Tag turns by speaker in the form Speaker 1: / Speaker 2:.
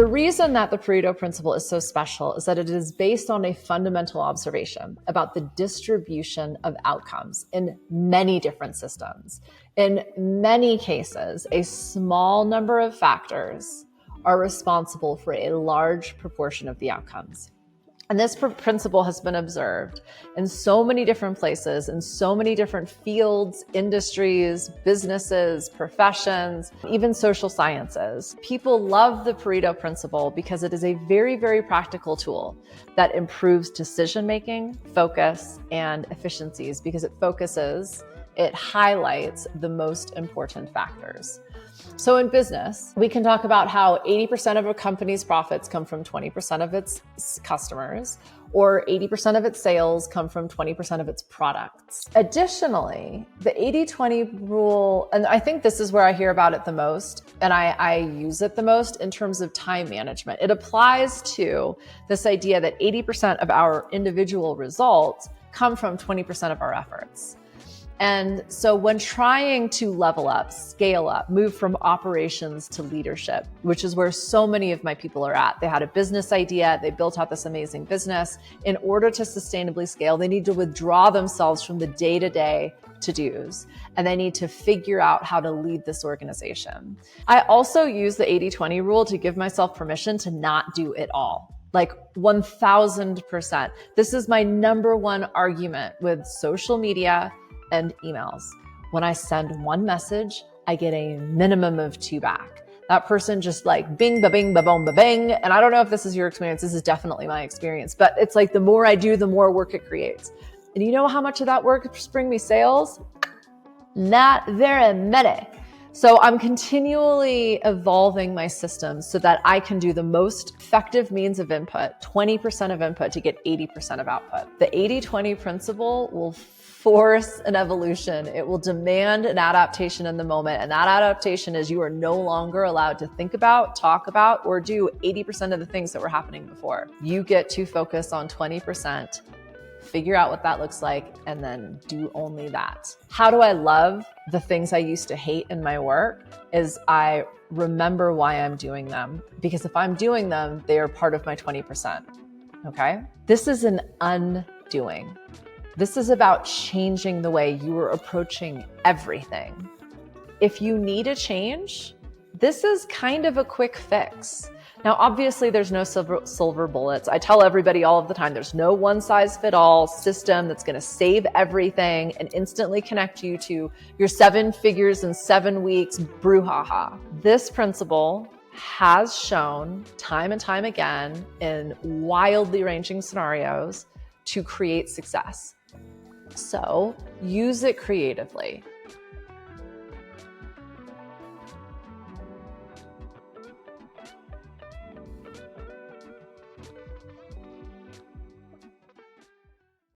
Speaker 1: The reason that the Pareto principle is so special is that it is based on a fundamental observation about the distribution of outcomes in many different systems. In many cases, a small number of factors are responsible for a large proportion of the outcomes. And this principle has been observed in so many different places, in so many different fields, industries, businesses, professions, even social sciences. People love the Pareto principle because it is a very, very practical tool that improves decision-making, focus, and efficiencies because it highlights the most important factors. So in business, we can talk about how 80% of a company's profits come from 20% of its customers, or 80% of its sales come from 20% of its products. Additionally, the 80-20 rule, and I think this is where I hear about it the most, and I use it the most in terms of time management. It applies to this idea that 80% of our individual results come from 20% of our efforts. And so when trying to level up, scale up, move from operations to leadership, which is where so many of my people are at. They had a business idea, they built out this amazing business. In order to sustainably scale, they need to withdraw themselves from the day-to-day to-dos, and they need to figure out how to lead this organization. I also use the 80-20 rule to give myself permission to not do it all. Like 1000%. This is my number one argument with social media and emails. When I send one message, I get a minimum of 2 back. That person just like bing, ba bing, ba boom, ba bang. And I don't know if this is your experience. This is definitely my experience, but it's like the more I do, the more work it creates. And you know how much of that work bring me sales? Not very many. So I'm continually evolving my systems so that I can do the most effective means of input, 20% of input to get 80% of output. The 80-20 principle will force an evolution. It will demand an adaptation in the moment. And that adaptation is you are no longer allowed to think about, talk about, or do 80% of the things that were happening before. You get to focus on 20%, figure out what that looks like, and then do only that. How do I love the things I used to hate in my work? Is I remember why I'm doing them. Because if I'm doing them, they are part of my 20%. Okay? This is an undoing. This is about changing the way you are approaching everything. If you need a change, this is kind of a quick fix. Now, obviously, there's no silver bullets. I tell everybody all of the time, there's no one-size-fits-all system that's going to save everything and instantly connect you to your 7 figures in 7 weeks brouhaha. This principle has shown time and time again in wildly ranging scenarios to create success. So use it creatively.